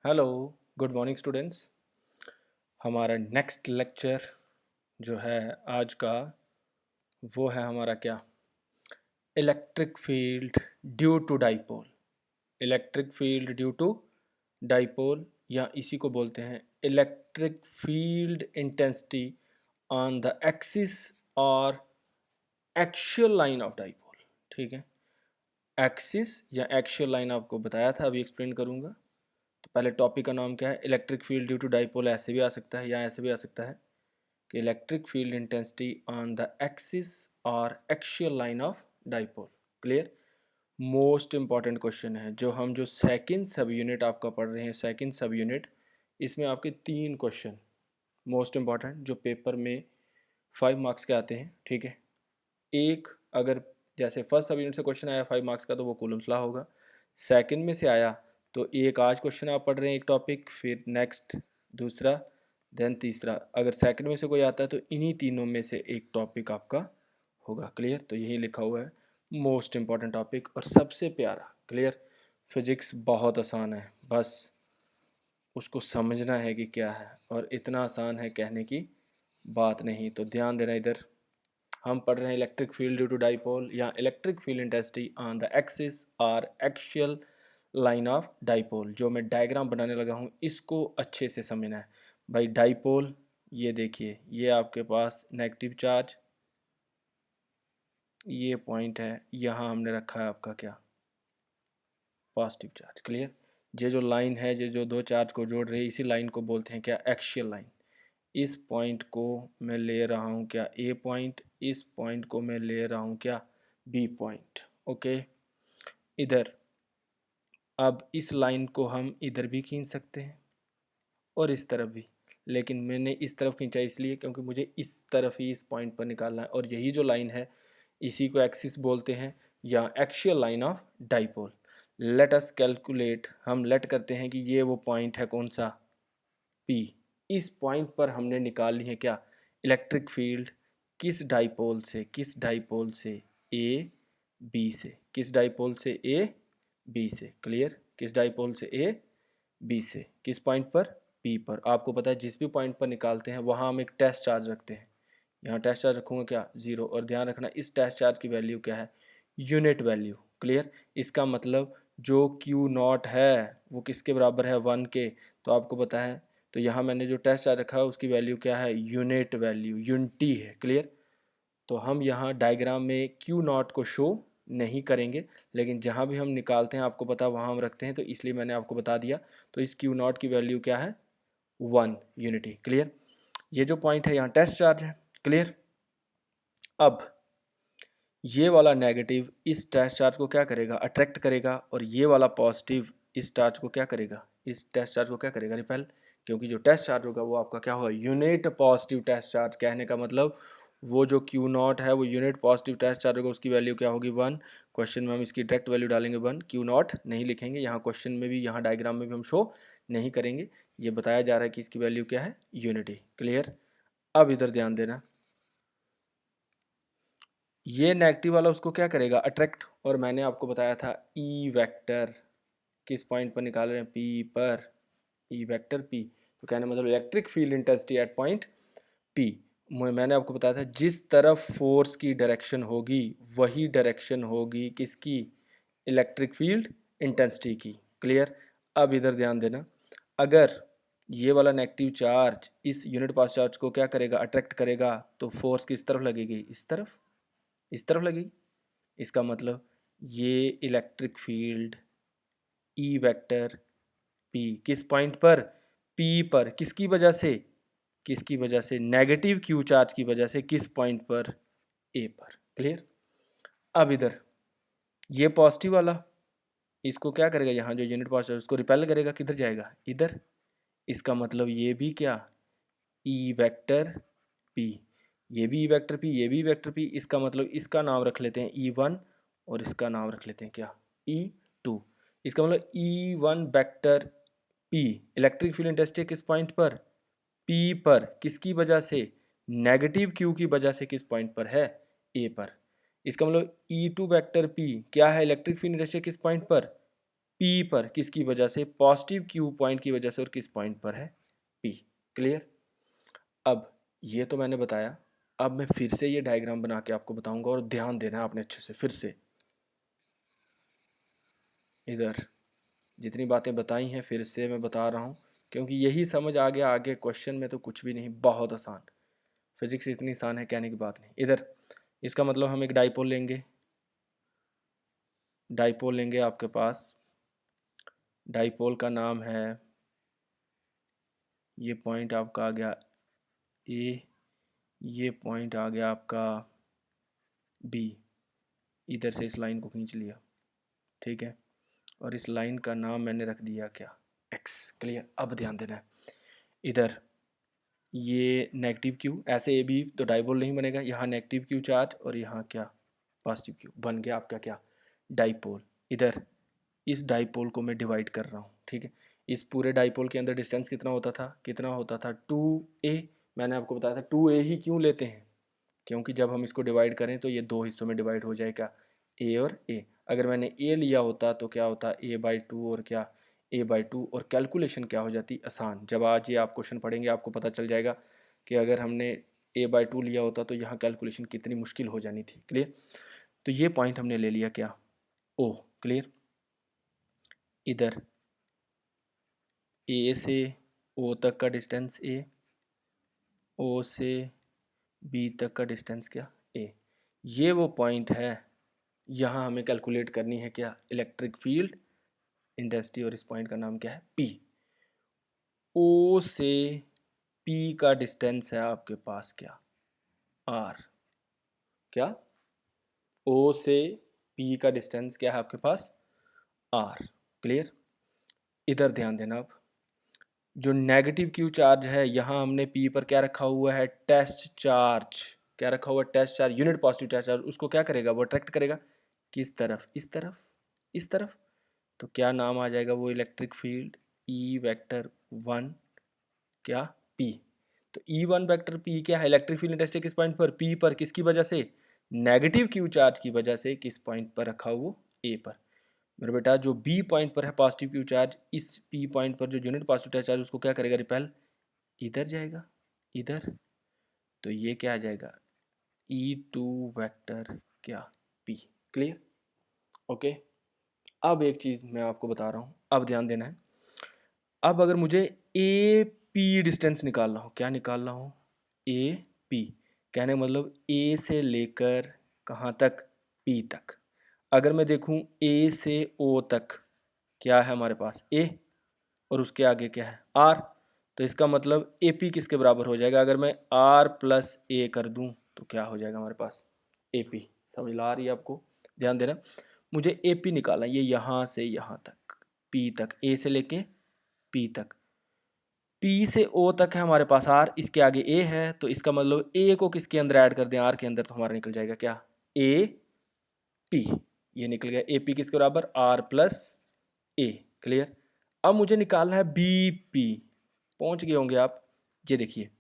Hello, good morning students. हमारा next lecture जो है आज का वो है हमारा क्या, electric field due to dipole. Electric field due to dipole या इसी को बोलते हैं electric field intensity on the axis और एक्सियल लाइन ऑफ डाइपोल। ठीक है, एक्सिस या एक्सियल लाइन आपको बताया था, अभी एक्सप्लेन करूंगा। तो पहले टॉपिक का नाम क्या है, electric field due to dipole. ऐसे भी आ सकता है या ऐसे भी आ सकता है कि electric field intensity on the axis और axial line of dipole. Clear. Most important question है जो सेकंड सब यूनिट आपका पढ़ रहे हैं, सेकंड सब यूनिट, इसमें आपके 3 क्वेश्चन मोस्ट इंपॉर्टेंट जो पेपर में 5 मार्क्स के आते हैं। ठीक है, एक अगर जैसे फर्स्ट सब यूनिट से क्वेश्चन आया 5 मार्क्स का तो वो कूलम्स लॉ होगा। सेकंड में से आया तो एक आज क्वेश्चन आप पढ़ रहे हैं एक टॉपिक, फिर नेक्स्ट दूसरा, देन तीसरा। अगर सेकंड में से कोई आता है तो इन्हीं तीनों में से एक टॉपिक आपका होगा। क्लियर। तो यही लिखा हुआ है मोस्ट इंपॉर्टेंट टॉपिक और सबसे प्यारा। क्लियर। फिजिक्स बहुत आसान है, बस उसको समझना है कि क्या है, और इतना आसान है कहने की बात नहीं। तो ध्यान देना इधर। हम पढ़ रहे हैं electric field due to dipole या electric field intensity on the axis और एक्सियल लाइन ऑफ डाइपोल। जो मैं डायग्राम बनाने लगा हूँ इसको अच्छे से समझना है भाई। डाइपोल, ये देखिए, ये आपके पास नेगेटिव चार्ज, ये पॉइंट है, यहाँ हमने रखा है आपका क्या, पॉजिटिव चार्ज। क्लियर। ये जो लाइन है, ये जो दो चार्ज को जोड़ रही है, इसी लाइन को बोलते हैं क्या, एक्सियल लाइन। इस पॉइंट को मैं ले रहा हूँ क्या, ए पॉइंट, इस पॉइंट को मैं ले रहा हूँ क्या, बी पॉइंट। ओके, इधर अब इस लाइन को हम इधर भी खींच सकते हैं और इस तरफ भी, लेकिन मैंने इस तरफ खींचा इसलिए क्योंकि मुझे इस तरफ ही इस पॉइंट पर निकालना है। और यही जो लाइन है इसी को एक्सिस बोलते हैं या axial line of dipole. Let us calculate, हम लेट करते हैं कि ये वो पॉइंट है कौन सा, पी। इस पॉइंट पर हमने निकाल ली है क्या, इलेक्ट्रिक फील्ड। किस डाइपोल से, किस डाइपोल से, ए बी से, किस डाइपोल से, ए बी से। क्लियर। किस डाइपोल से, ए बी से, किस पॉइंट पर, पी पर। आपको पता है जिस भी पॉइंट पर निकालते हैं वहाँ हम एक टेस्ट चार्ज रखते हैं। यहाँ टेस्ट चार्ज रखूँगा क्या, 0। और ध्यान रखना इस टेस्ट चार्ज की वैल्यू क्या है, यूनिट वैल्यू। क्लियर। इसका मतलब जो क्यू नॉट है वो किसके बराबर है, 1 के। तो आपको पता है, तो यहाँ मैंने जो टेस्ट चार्ज रखा है उसकी वैल्यू क्या है, यूनिट वैल्यू, यूनिटी है। क्लियर। तो हम यहाँ डायग्राम में क्यू नॉट को शो नहीं करेंगे, लेकिन जहाँ भी हम निकालते हैं आपको पता वहाँ हम रखते हैं, तो इसलिए मैंने आपको बता दिया। तो इस क्यू नॉट की वैल्यू क्या है, 1 यूनिटी। क्लियर। ये जो पॉइंट है यहाँ टेस्ट चार्ज है। क्लियर। अब ये वाला नेगेटिव इस टेस्ट चार्ज को क्या करेगा, अट्रैक्ट करेगा, और ये वाला पॉजिटिव इस चार्ज को क्या करेगा, इस टेस्ट चार्ज को क्या करेगा, रिपेल। क्योंकि जो टेस्ट चार्ज होगा वो आपका क्या होगा, यूनिट पॉजिटिव टेस्ट चार्ज। कहने का मतलब वो जो क्यू नॉट है वो यूनिट पॉजिटिव टेस्ट चार्ज होगा, उसकी वैल्यू क्या होगी, 1। क्वेश्चन में हम इसकी डायरेक्ट वैल्यू डालेंगे 1, क्यू नॉट नहीं लिखेंगे यहाँ क्वेश्चन में भी, यहाँ डायग्राम में भी हम शो नहीं करेंगे। ये बताया जा रहा है कि इसकी वैल्यू क्या है, यूनिटी। क्लियर। अब इधर ध्यान देना, ये नेगेटिव वाला उसको क्या करेगा, अट्रैक्ट। और मैंने आपको बताया था ई वेक्टर किस पॉइंट पर निकाल रहे हैं, पी पर, ई वेक्टर पी। तो कहने मतलब electric field intensity at point P. मैंने आपको बताया था जिस तरफ फोर्स की डायरेक्शन होगी वही डायरेक्शन होगी किसकी, इलेक्ट्रिक फील्ड इंटेंसिटी की। क्लियर। अब इधर ध्यान देना, अगर ये वाला नेगेटिव चार्ज इस यूनिट पास चार्ज को क्या करेगा, अट्रैक्ट करेगा, तो फोर्स किस तरफ लगेगी, इस तरफ, इस तरफ लगेगी। इसका मतलब ये electric field E vector P किस पॉइंट पर, पी पर, किसकी वजह से, किसकी वजह से, नेगेटिव क्यू चार्ज की वजह से, किस पॉइंट पर, ए पर। क्लियर। अब इधर ये पॉजिटिव वाला इसको क्या करेगा, यहाँ जो यूनिट पॉजिटिव उसको रिपेल करेगा, किधर जाएगा, इधर। इसका मतलब ये भी क्या, ई वेक्टर पी, ये भी ई वेक्टर पी, ये भी ई वेक्टर पी। इसका मतलब इसका नाम रख लेते हैं E1 और इसका नाम रख लेते हैं क्या, E2। इसका मतलब E1 vector P electric field intensity किस पॉइंट पर, पी पर, किसकी वजह से, नेगेटिव क्यू की वजह से, किस पॉइंट पर है, ए पर। इसका मतलब E2 वेक्टर पी क्या है, इलेक्ट्रिक फील्ड इंटेंसिटी किस पॉइंट पर, पी पर किसकी वजह से, पॉजिटिव क्यू पॉइंट की वजह से, और किस पॉइंट पर है, पी। क्लियर। अब ये तो मैंने बताया, अब मैं फिर से ये डायग्राम बना के आपको बताऊंगा और ध्यान देना है आपने अच्छे से। फिर से इधर जितनी बातें बताई हैं फिर से मैं बता रहा हूँ, क्योंकि यही समझ आ गया, आगे क्वेश्चन में तो कुछ भी नहीं, बहुत आसान। फिजिक्स इतनी आसान है कहने की बात नहीं। इधर इसका मतलब हम एक डाइपोल लेंगे, डाइपोल लेंगे आपके पास, डाइपोल का नाम है, ये पॉइंट आपका आ गया ए, ये पॉइंट आ गया आपका बी, इधर से इस लाइन को खींच लिया, ठीक है, और इस लाइन का नाम मैंने रख दिया क्या, एक्स। क्लियर। अब ध्यान देना है, इधर ये नेगेटिव क्यू, ऐसे ए बी तो डाइपोल नहीं बनेगा, यहाँ नेगेटिव क्यू चार्ज और यहाँ क्या, पॉजिटिव क्यू, बन गया आपका क्या, डाइपोल। इधर इस डाइपोल को मैं डिवाइड कर रहा हूँ, ठीक है। इस पूरे डाइपोल के अंदर डिस्टेंस कितना होता था, कितना होता था, 2a। मैंने आपको बताया था 2a ही क्यों लेते हैं, क्योंकि जब हम इसको डिवाइड करें तो ये दो हिस्सों में डिवाइड हो जाएगा, a और a। अगर मैंने a लिया होता तो क्या होता, a/2 और क्या, a/2, और कैलकुलेशन क्या हो जाती, आसान। जब आज ये आप क्वेश्चन पढ़ेंगे आपको पता चल जाएगा कि अगर हमने a/2 लिया होता तो यहाँ कैलकुलेशन कितनी मुश्किल हो जानी थी। क्लियर। तो ये पॉइंट हमने ले लिया क्या, ओ। क्लियर। इधर ए से ओ तक का डिस्टेंस ए, ओ से बी तक का डिस्टेंस क्या, ए। ये वो पॉइंट है, यहाँ हमें कैलकुलेट करनी है क्या, इलेक्ट्रिक फील्ड इंटेंसिटी, और इस पॉइंट का नाम क्या है, पी। ओ से पी का डिस्टेंस है आपके पास क्या, आर। क्या, ओ से पी का डिस्टेंस क्या है आपके पास, आर। क्लियर। इधर ध्यान देना, आप जो नेगेटिव क्यू चार्ज है, यहाँ हमने पी पर क्या रखा हुआ है, टेस्ट चार्ज। क्या रखा हुआ है, test charge, unit positive test charge. उसको क्या करेगा, वो अट्रैक्ट करेगा किस तरफ, इस तरफ, इस तरफ। तो क्या नाम आ जाएगा वो, इलेक्ट्रिक फील्ड E∇1 क्या, पी। तो E∇P क्या है, इलेक्ट्रिक फील्ड इंटेंसिटी किस पॉइंट पर, पी पर, किसकी वजह से, नेगेटिव क्यू चार्ज की वजह से, किस पॉइंट पर रखा वो, ए पर। मेरे बेटा जो बी पॉइंट पर है पॉजिटिव क्यू चार्ज, इस पी पॉइंट पर जो यूनिट पॉजिटिव चार्ज उसको क्या करेगा, रिपेल, इधर जाएगा, इधर। तो ये क्या आ जाएगा, E2 वेक्टर क्या, P। क्लियर। ओके। अब एक चीज़ मैं आपको बता रहा हूँ, अब ध्यान देना है। अब अगर मुझे ए पी डिस्टेंस निकालना हो, क्या निकालना हो, ए पी, कहने का मतलब ए से लेकर कहाँ तक, पी तक। अगर मैं देखूँ ए से ओ तक क्या है हमारे पास, ए, और उसके आगे क्या है, आर। तो इसका मतलब ए पी किसके बराबर हो जाएगा, अगर मैं आर प्लस ए कर दूं तो क्या हो जाएगा हमारे पास, ए पी। समझ ला रही है आपको, ध्यान देना। मुझे ए पी निकालना, ये यहाँ से यहाँ तक, पी तक, ए से लेके पी तक। पी से ओ तक है हमारे पास आर, इसके आगे ए है, तो इसका मतलब ए को किसके अंदर ऐड कर दें, आर के अंदर, तो हमारा निकल जाएगा क्या, ए पी। ये निकल गया, ए पी किसके बराबर, आर प्लस ए। क्लियर। अब मुझे निकालना है बी पी, पहुंच गए होंगे आप। ये देखिए,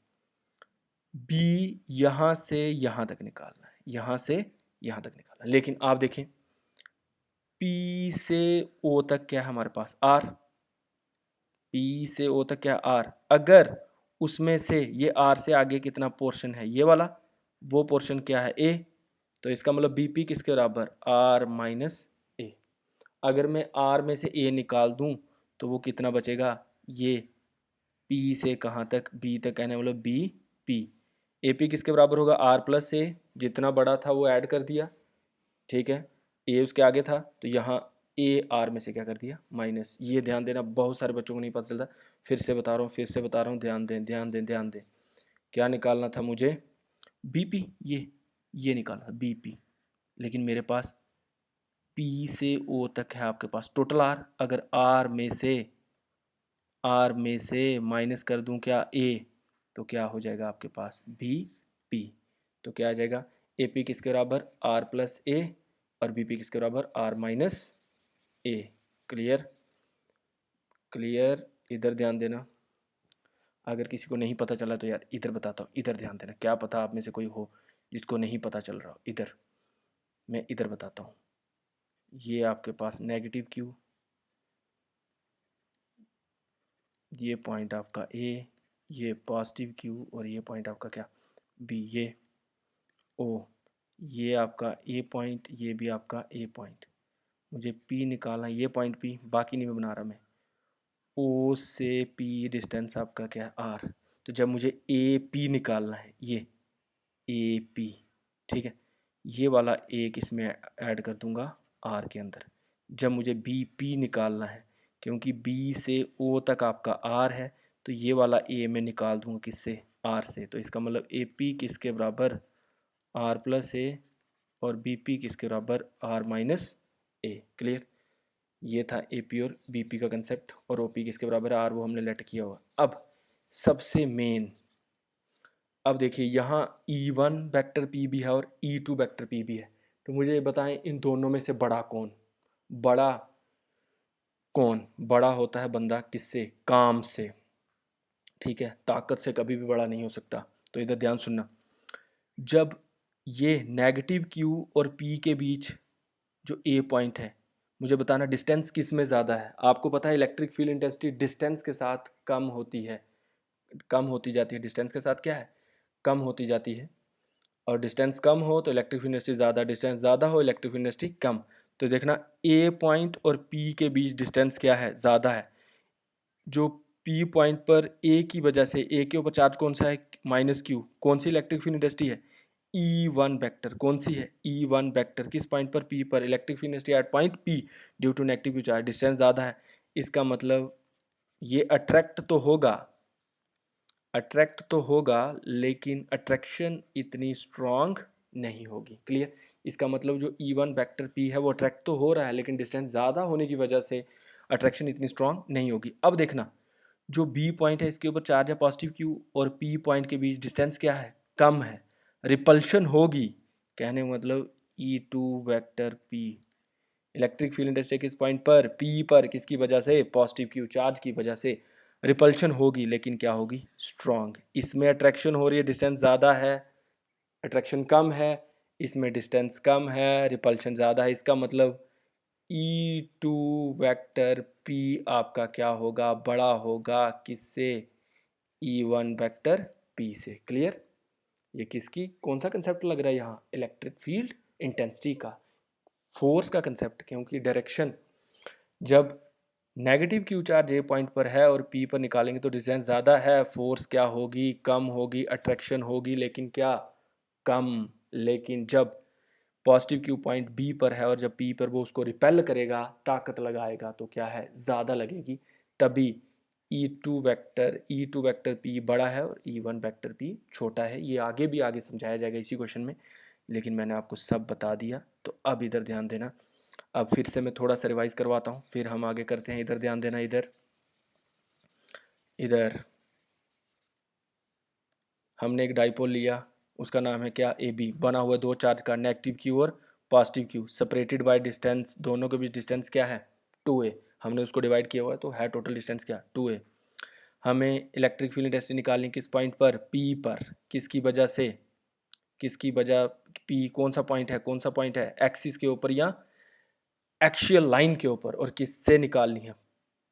बी यहाँ से यहाँ तक निकालना है, यहाँ से यहाँ तक निकालना है, लेकिन आप देखें पी से ओ तक क्या है हमारे पास, आर। पी से ओ तक क्या है, आर। अगर उसमें से ये आर से आगे कितना पोर्शन है, ये वाला, वो पोर्शन क्या है, ए। तो इसका मतलब बी पी किसके बराबर, आर माइनस ए। अगर मैं आर में से ए निकाल दूं तो वो कितना बचेगा, ये पी से कहाँ तक, बी तक, कहने मतलब बी पी। ए पी किसके बराबर होगा, आर प्लस ए, जितना बड़ा था वो ऐड कर दिया, ठीक है, ए उसके आगे था तो यहाँ ए आर में से क्या कर दिया, माइनस। ये ध्यान देना, बहुत सारे बच्चों को नहीं पता चलता, फिर से बता रहा हूँ, फिर से बता रहा हूँ, ध्यान दें, ध्यान दें, ध्यान दें। क्या निकालना था मुझे, बी पी, ये निकालना था बी पी, लेकिन मेरे पास पी से ओ तक है आपके पास टोटल आर। अगर आर में से माइनस कर दूं क्या, ए, तो क्या हो जाएगा आपके पास, बी पी। तो क्या आ जाएगा, ए पी किसके बराबर, आर प्लस ए, और बी पी किसके बराबर, R minus A. Clear. Clear. इधर ध्यान देना, अगर किसी को नहीं पता चला तो यार इधर बताता हूँ, इधर ध्यान देना, क्या पता आप में से कोई हो जिसको नहीं पता चल रहा हो। इधर मैं इधर बताता हूँ, ये आपके पास नेगेटिव क्यू, ये पॉइंट आपका ए, ये पॉजिटिव क्यू, और ये पॉइंट आपका क्या बी, ये ओ, ये आपका ए पॉइंट, ये भी आपका ए पॉइंट। मुझे पी निकालना है, ये पॉइंट पी, बाकी नहीं मैं बना रहा मैं। ओ से पी डिस्टेंस आपका क्या है आर। तो जब मुझे ए पी निकालना है, ये ए पी, ठीक है, ये वाला एक इसमें ऐड कर दूंगा आर के अंदर। जब मुझे बी पी निकालना है, क्योंकि बी से ओ तक आपका आर है, तो ये वाला ए मैं निकाल दूंगा किससे, आर से। तो इसका मतलब ए पी किसके बराबर, आर प्लस ए, और बी पी किसके बराबर, आर माइनस ए। क्लियर। ये था ए पी और बी पी का कंसेप्ट, और ओ पी किसके बराबर है, आर, वो हमने लेट किया हुआ। अब सबसे मेन, अब देखिए यहाँ E1 वेक्टर पी भी है और E2 वेक्टर पी भी है। तो मुझे ये बताएं इन दोनों में से बड़ा कौन, बड़ा कौन, बड़ा होता है बंदा किससे, काम से, ठीक है, ताकत से कभी भी बड़ा नहीं हो सकता। तो इधर ध्यान सुनना, जब ये नेगेटिव Q और P के बीच जो A पॉइंट है, मुझे बताना डिस्टेंस किस में ज़्यादा है। आपको पता है इलेक्ट्रिक फील्ड इंटेंसिटी डिस्टेंस के साथ कम होती है, कम होती जाती है, डिस्टेंस के साथ क्या है, कम होती जाती है। और डिस्टेंस कम हो तो इलेक्ट्रिक फील्ड इंटेंसिटी ज़्यादा, डिस्टेंस ज़्यादा हो इलेक्ट्रिक फील्ड इंटेंसिटी कम। तो देखना ए पॉइंट और पी के बीच डिस्टेंस क्या है, ज़्यादा है। जो पी पॉइंट पर ए की वजह से, ए के ऊपर चार्ज कौन सा है, माइनस क्यू, कौन सी इलेक्ट्रिक फील्ड इंटेंसिटी है, E1 वेक्टर, कौन सी है, E1 वेक्टर, किस पॉइंट पर, पी पर, electric field intensity at point P due to negative Q charge, distance ज़्यादा है। इसका मतलब ये अट्रैक्ट तो होगा, अट्रैक्ट तो होगा, लेकिन अट्रैक्शन इतनी स्ट्रॉन्ग नहीं होगी। क्लियर। इसका मतलब जो E1 वेक्टर P है वो अट्रैक्ट तो हो रहा है, लेकिन डिस्टेंस ज़्यादा होने की वजह से अट्रैक्शन इतनी स्ट्रॉन्ग नहीं होगी। अब देखना जो B पॉइंट है इसके ऊपर चार्ज है पॉजिटिव Q, और P पॉइंट के बीच डिस्टेंस क्या है, कम है, रिपल्शन होगी। कहने का मतलब E2 vector P, electric field intensity किस पॉइंट पर, P पर, किसकी वजह से, पॉजिटिव Q चार्ज की वजह से रिपल्शन होगी, लेकिन क्या होगी, स्ट्रॉन्ग। इसमें अट्रैक्शन हो रही है, डिस्टेंस ज़्यादा है, अट्रैक्शन कम है, इसमें डिस्टेंस कम है, रिपल्शन ज़्यादा है। इसका मतलब E2 वेक्टर P आपका क्या होगा, बड़ा होगा किससे, E1 वेक्टर P से। क्लियर। ये किसकी, कौन सा कंसेप्ट लग रहा है यहाँ, इलेक्ट्रिक फील्ड इंटेंसिटी का, फोर्स का कंसेप्ट। क्योंकि डायरेक्शन जब नेगेटिव क्यू चार्ज ए पॉइंट पर है और पी पर निकालेंगे तो डिस्टेंस ज़्यादा है, फोर्स क्या होगी, कम होगी, अट्रैक्शन होगी, लेकिन क्या, कम। लेकिन जब पॉजिटिव क्यू पॉइंट बी पर है और जब पी पर वो उसको रिपेल करेगा, ताकत लगाएगा, तो क्या है, ज़्यादा लगेगी। तभी ई टू वेक्टर पी बड़ा है और E1 वेक्टर पी छोटा है। ये आगे भी आगे समझाया जाएगा इसी क्वेश्चन में, लेकिन मैंने आपको सब बता दिया। तो अब इधर ध्यान देना, अब फिर से मैं थोड़ा सा रिवाइज करवाता हूँ, फिर हम आगे करते हैं। इधर ध्यान देना, इधर इधर हमने एक डाइपोल लिया, उसका नाम है क्या, ए बी, बना हुआ दो चार्ज का, नेगेटिव क्यू और positive Q, separated by distance, दोनों के बीच डिस्टेंस क्या है, 2a। हमने उसको डिवाइड किया हुआ है, तो है टोटल डिस्टेंस क्या, 2a। हमें इलेक्ट्रिक फील्ड इंटेंसिटी निकालनी किस पॉइंट पर, पी पर, किसकी वजह से, किसकी वजह, पी कौन सा पॉइंट है, कौन सा पॉइंट है, एक्सिस के ऊपर या एक्सियल लाइन के ऊपर, और किससे निकालनी है,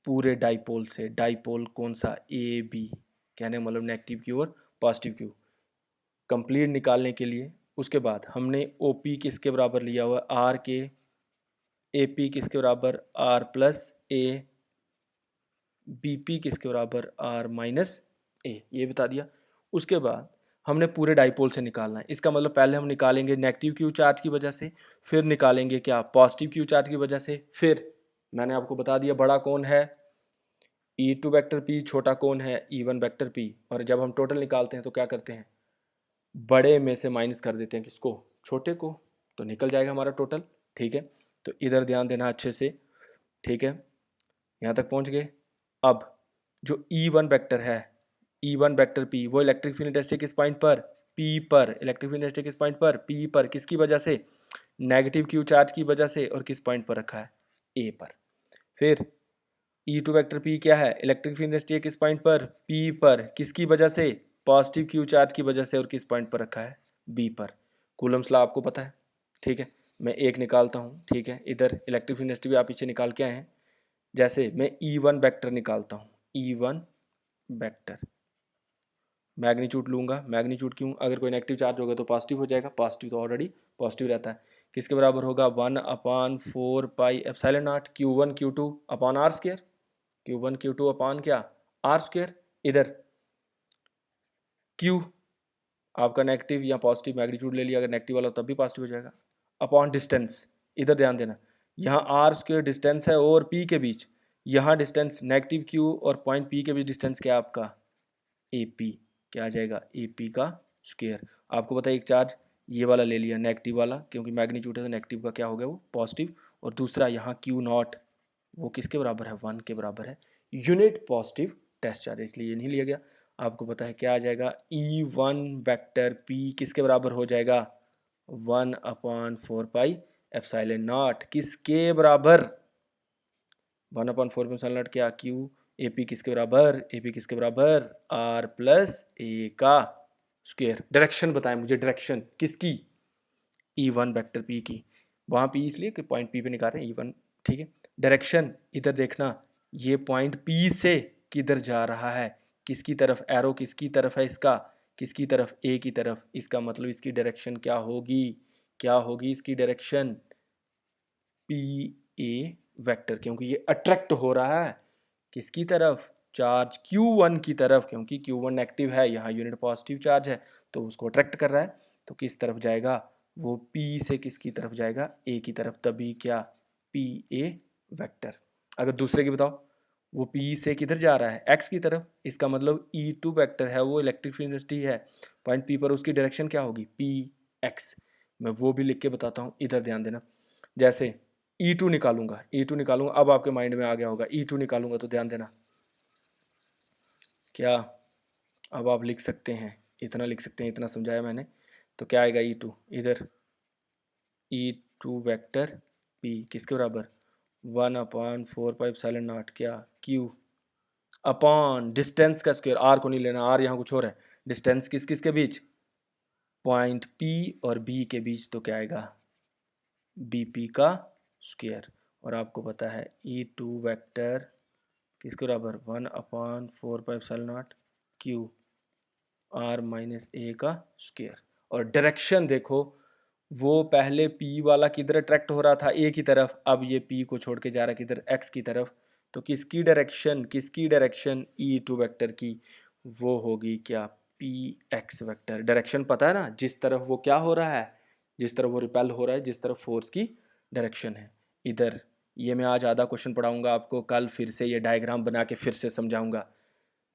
पूरे डाइपोल से। डाइपोल कौन सा, ए बी, कहने मतलब नेगेटिव क्यू और पॉजिटिव क्यू कंप्लीट निकालने के लिए। उसके बाद हमने ओ पी किसके बराबर लिया हुआ, आर के, ए पी किसके बराबर, R plus A, B P किसके बराबर, आर माइनस ए, ये बता दिया। उसके बाद हमने पूरे डाइपोल से निकालना है। इसका मतलब पहले हम निकालेंगे नेगेटिव क्यू चार्ज की वजह से, फिर निकालेंगे क्या, पॉजिटिव क्यू चार्ज की वजह से, फिर मैंने आपको बता दिया बड़ा कौन है, E2 वेक्टर P, छोटा कौन है, E1 वेक्टर P। और जब हम टोटल निकालते हैं तो क्या करते हैं, बड़े में से माइनस कर देते हैं किसको, छोटे को, तो निकल जाएगा हमारा टोटल। ठीक है, तो इधर ध्यान देना अच्छे से। ठीक है, यहाँ तक पहुँच गए। अब जो E1 वेक्टर है, E1 वेक्टर P, वो इलेक्ट्रिक फील्ड इंटेंसिटी किस पॉइंट पर, P पर, इलेक्ट्रिक फील्ड इंटेंसिटी किस पॉइंट पर, P पर, किसकी वजह से, नेगेटिव क्यू चार्ज की वजह से, और किस पॉइंट पर रखा है, A पर। फिर E2 वेक्टर P क्या है, इलेक्ट्रिक फील्ड इंटेंसिटी है किस पॉइंट पर, P पर, किसकी वजह से, पॉजिटिव क्यू चार्ज की वजह से, और किस पॉइंट पर रखा है, B पर। कूलम्स लॉ आपको पता है। ठीक है, मैं एक निकालता हूँ। ठीक है, इधर इलेक्ट्रिक फील्ड इंटेंसिटी भी आप पीछे निकाल के आए हैं। जैसे मैं E1 वेक्टर निकालता हूँ, E1 वेक्टर। मैग्नीट्यूड लूँगा, मैग्नीट्यूड क्यों, अगर कोई नेगेटिव चार्ज होगा तो पॉजिटिव हो जाएगा, पॉजिटिव तो ऑलरेडी पॉजिटिव रहता है। किसके बराबर होगा 1/4 pi epsilon naught Q1 Q2 upon R square, Q1 Q2 upon क्या आर स्क्वायर। इधर Q आपका नेगेटिव या पॉजिटिव मैग्नीट्यूड ले लिया, अगर नेगेटिव वाला तब भी पॉजिटिव हो जाएगा, अपॉन डिस्टेंस। इधर ध्यान देना, यहाँ आर स्क्वायर डिस्टेंस है और पी के बीच, यहाँ डिस्टेंस नेगेटिव Q और पॉइंट पी के बीच डिस्टेंस क्या है आपका ए पी, क्या आ जाएगा ए पी का स्क्वायर। आपको पता है एक चार्ज ये वाला ले लिया नेगेटिव वाला, क्योंकि मैग्नीट्यूड है तो नेगेटिव का क्या हो गया वो पॉजिटिव, और दूसरा यहाँ Q नॉट वो किसके बराबर है 1 के बराबर है, यूनिट पॉजिटिव टेस्ट चार्ज, इसलिए ये नहीं लिया गया। आपको पता है क्या आ जाएगा E1 वेक्टर P किसके बराबर हो जाएगा 1/4 पाई एप्सिलॉन नॉट, किसके बराबर 1/4 एप्सिलॉन नॉट क्या Q ए पी किसके बराबर, ए पी किसके बराबर आर प्लस ए का स्क्वायर। डायरेक्शन बताएं मुझे, डायरेक्शन किसकी E1 वेक्टर P की, वहाँ P इसलिए कि पॉइंट P पे निकाल रहे हैं E1, ठीक है। डायरेक्शन इधर देखना, ये पॉइंट P से किधर जा रहा है, किसकी तरफ, एरो किसकी तरफ है इसका, किसकी तरफ A की तरफ, इसका मतलब इसकी डायरेक्शन क्या होगी, क्या होगी इसकी डायरेक्शन पी ए वेक्टर, क्योंकि ये अट्रैक्ट हो रहा है किसकी तरफ चार्ज Q1 की तरफ, क्योंकि Q1 नेगेटिव है, यहाँ यूनिट पॉजिटिव चार्ज है तो उसको अट्रैक्ट कर रहा है, तो किस तरफ जाएगा वो P से किसकी तरफ जाएगा A की तरफ, तभी क्या पी ए वेक्टर। अगर दूसरे की बताओ, वो P से किधर जा रहा है X की तरफ, इसका मतलब E2 वेक्टर है वो इलेक्ट्रिक फील्ड इंटेंसिटी है पॉइंट P पर, उसकी डायरेक्शन क्या होगी PX। मैं वो भी लिख के बताता हूँ, इधर ध्यान देना। जैसे E2 निकालूंगा, E2 निकालूंगा, अब आपके माइंड में आ गया होगा, E2 निकालूंगा तो ध्यान देना क्या, अब आप लिख सकते हैं, इतना लिख सकते हैं, इतना समझाया मैंने, तो क्या आएगा E2 इधर E2 वेक्टर P किसके बराबर 1/4 पाई एप्सिलॉन नॉट क्या Q अपॉन डिस्टेंस का स्क्वायर, आर को नहीं लेना, आर यहाँ कुछ और है, डिस्टेंस किस किस के बीच पॉइंट P और B के बीच, तो क्या आएगा BP का स्क्वायर। और आपको पता है E2 वेक्टर किसके बराबर 1/4 pi epsilon naught Q R minus A का स्क्वायर। और डायरेक्शन देखो, वो पहले P वाला किधर अट्रैक्ट हो रहा था A की तरफ, अब ये P को छोड़ के जा रहा है किधर X की तरफ, तो किसकी डायरेक्शन E2 वेक्टर की वो होगी क्या PX वेक्टर। डायरेक्शन पता है ना, जिस तरफ वो क्या हो रहा है, जिस तरफ वो रिपेल हो रहा है, जिस तरफ फोर्स की डायरेक्शन है। इधर ये मैं आज आधा क्वेश्चन पढ़ाऊंगा आपको, कल फिर से ये डायग्राम बना के फिर से समझाऊंगा,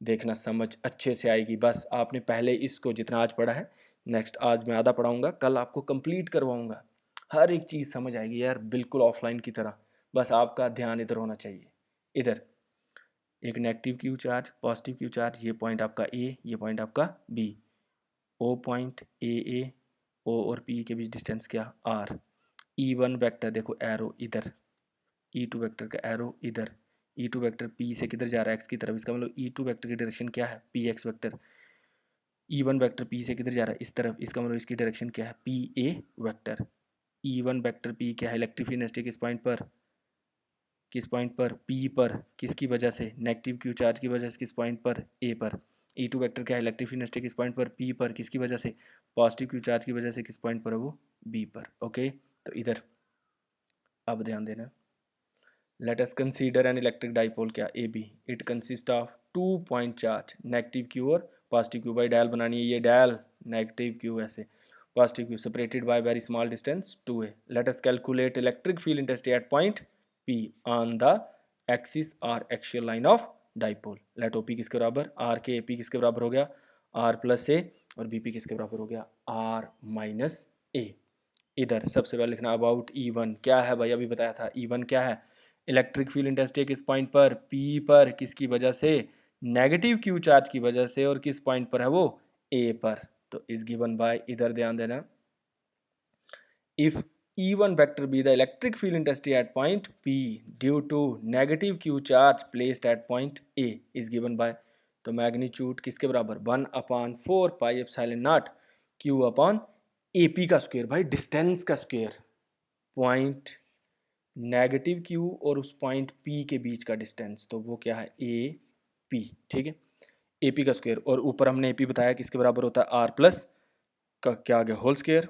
देखना समझ अच्छे से आएगी। बस आपने पहले इसको जितना आज पढ़ा है, नेक्स्ट आज मैं आधा पढ़ाऊंगा, कल आपको कंप्लीट करवाऊंगा, हर एक चीज़ समझ आएगी यार, बिल्कुल ऑफलाइन की तरह। बस आपका ध्यान इधर होना चाहिए। इधर एक negative Q charge, positive Q charge, ये पॉइंट आपका ए, ये पॉइंट आपका बी, ओ पॉइंट ए, ओ और पी के बीच डिस्टेंस क्या आर। E1 वेक्टर देखो एरो इधर, E2 वेक्टर का एरो इधर, E2 वेक्टर P से किधर जा रहा है X की तरफ, इसका मतलब E2 वेक्टर की डायरेक्शन क्या है PX vector. E1 vector P से किधर जा रहा है इस तरफ, इसका मतलब इसकी डायरेक्शन क्या है PA vector. E1 vector P क्या है, इलेक्ट्रिक फील्ड इंटेंसिटी किस पॉइंट पर, किस पॉइंट पर P पर, किसकी वजह से नेगेटिव क्यू चार्ज की वजह से, किस पॉइंट पर A पर। E2 वेक्टर क्या है, इलेक्ट्रिक फील्ड इंटेंसिटी किस पॉइंट पर P पर, किसकी वजह से पॉजिटिव क्यू चार्ज की वजह से, किस पॉइंट पर है वो B पर। ओके, तो इधर अब ध्यान देना, let us consider an electric dipole क्या AB, it consists of 2 point charge negative Q और पॉजिटिव Q। भाई डायल बनानी है, ये डायल नेगेटिव Q ऐसे positive Q separated by very small distance 2a। let us calculate electric field intensity at point P on the axis or axial line of dipole। let OP किसके बराबर R के AP किसके बराबर हो गया R plus A और BP किसके बराबर हो गया R माइनस A। इधर सबसे पहले लिखना अबाउट E1 क्या है भाई, अभी बताया था E1 क्या है, इलेक्ट्रिक फील्ड इंटेंसिटी किस पॉइंट पर P पर, किसकी वजह से नेगेटिव Q चार्ज की वजह से, और किस पॉइंट पर है वो A पर। तो इज गिवन बाय, इधर ध्यान देना, if E1 vector be the electric field intensity at point P due to negative Q charge placed at point A is given by, तो मैग्नीट्यूड किसके बराबर 1/4 pi epsilon naught Q upon AP का square, भाई distance का square, point negative Q और उस point P के बीच का डिस्टेंस, तो वो क्या है AP, ठीक है। AP का स्क्वायर, और ऊपर हमने AP बताया किसके बराबर होता है, R प्लस का क्या आ गया, होल स्क्वायर।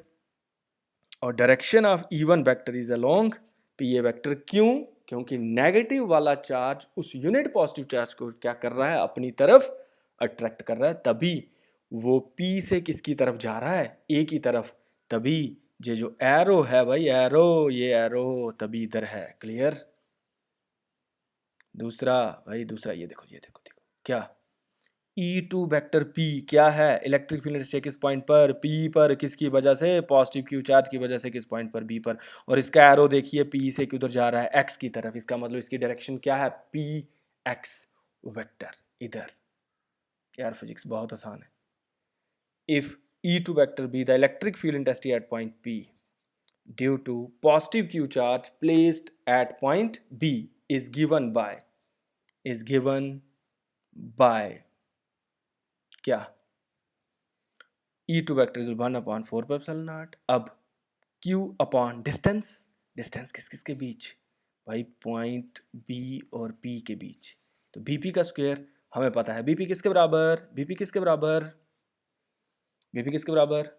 और direction of E1 vector is along PA vector, क्यों, क्योंकि नेगेटिव वाला चार्ज उस यूनिट पॉजिटिव चार्ज को क्या कर रहा है, अपनी तरफ अट्रैक्ट कर रहा है, तभी वो P से किसकी तरफ जा रहा है, A की तरफ, तभी ये जो एरो है भाई, एरो, ये एरो तभी इधर है। क्लियर। दूसरा भाई, दूसरा ये देखो, ये देखो, देखो क्या, E2 वेक्टर P क्या है, इलेक्ट्रिक फील्ड से किस पॉइंट पर, P पर, किसकी वजह से, पॉजिटिव क्यू चार्ज की वजह से, किस पॉइंट पर, B पर। और इसका एरो देखिए P से किधर जा रहा है, X की तरफ, इसका मतलब इसकी डायरेक्शन क्या है, PX वेक्टर इधर। यार फिजिक्स बहुत आसान है। If E2 vector be the electric field intensity at point P due to positive q charge placed at point B is given by क्या, E2 वेक्टर इज 1/4 अब Q अपॉन डिस्टेंस, डिस्टेंस किस किस के बीच भाई, point B और P के बीच, तो BP का स्क्वायर हमें पता है, BP किसके बराबर, BP किसके बराबर, BP किसके बराबर,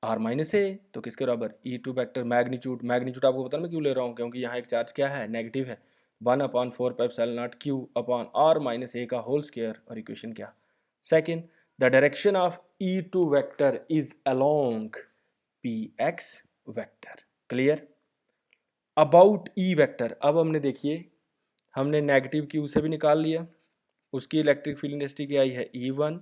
R माइनस ए, तो किसके बराबर, E2 वेक्टर मैग्नीट्यूड, मैग्नीट्यूड आपको पता है मैं क्यों ले रहा हूँ, क्योंकि यहाँ एक चार्ज क्या है, नेगेटिव है, 1/4 Q upon R minus A का होल स्क्वायर, और इक्वेशन क्या, second, the direction of E2 vector is along PX vector. Clear. About E vector, अब हमने देखिए, हमने नेगेटिव Q से भी निकाल लिया, उसकी इलेक्ट्रिक फील्ड इंटेंसिटी क्या आई है, E1,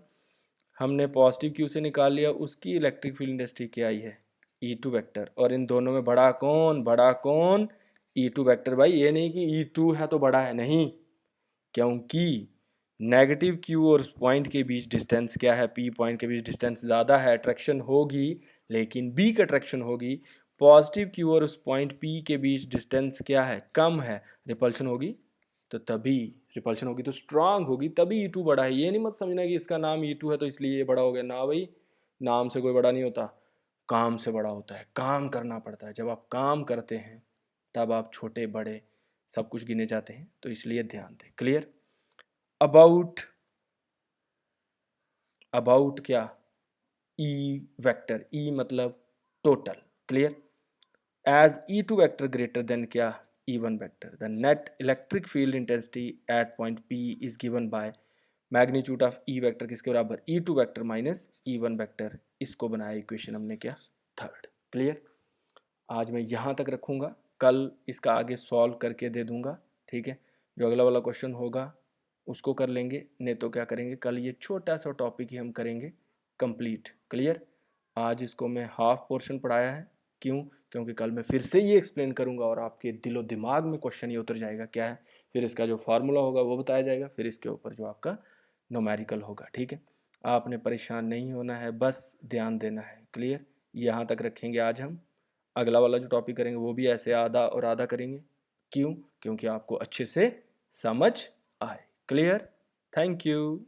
हमने पॉजिटिव Q से निकाल लिया, उसकी इलेक्ट्रिक फील्ड इंटेंसिटी क्या आई है, E2 वेक्टर, और इन दोनों में बड़ा कौन, बड़ा कौन, E2 वेक्टर। भाई ये नहीं कि E2 है तो बड़ा है, नहीं, क्योंकि नेगेटिव Q और पॉइंट के बीच डिस्टेंस क्या है, P पॉइंट के बीच डिस्टेंस ज़्यादा है, अट्रैक्शन होगी, लेकिन B की अट्रैक्शन होगी, पॉजिटिव Q और उस पॉइंट P के बीच डिस्टेंस क्या है, कम है, रिपल्शन होगी, तो तभी रिपल्शन होगी तो स्ट्रांग होगी, तभी E2 बड़ा है। ये नहीं मत समझना कि इसका नाम E2 है तो इसलिए ये बड़ा हो गया, ना भाई, नाम से कोई बड़ा नहीं होता, काम से बड़ा होता है, काम करना पड़ता है, जब आप काम करते हैं तब आप छोटे बड़े सब कुछ गिने जाते हैं, तो इसलिए ध्यान दें। क्लियर। अबाउट, अबाउट क्या, E वेक्टर, E मतलब total. Clear. As E2 vector greater than क्या, E1 vector, the net electric field intensity at point P is given by magnitude of E vector किसके बराबर, E2 vector minus E1 vector. इसको बनाया equation हमने क्या, third. Clear. आज मैं यहाँ तक रखूँगा, कल इसका आगे सॉल्व करके दे दूँगा, ठीक है। जो अगला वाला क्वेश्चन होगा उसको कर लेंगे, नहीं तो क्या करेंगे, कल ये छोटा सा टॉपिक ही हम करेंगे कंप्लीट। क्लियर। आज इसको मैं हाफ पोर्शन पढ़ाया है, क्यों, क्योंकि कल मैं फिर से ये एक्सप्लेन करूँगा और आपके दिलो दिमाग में क्वेश्चन ये उतर जाएगा क्या है, फिर इसका जो फार्मूला होगा वो बताया जाएगा, फिर इसके ऊपर जो आपका न्यूमेरिकल होगा। ठीक है। आपने परेशान नहीं होना है, बस ध्यान देना है। क्लियर। यहाँ तक रखेंगे आज हम, अगला वाला जो टॉपिक करेंगे वो भी ऐसे आधा और आधा करेंगे, क्यों, क्योंकि आपको अच्छे से समझ आए। क्लियर। Thank you.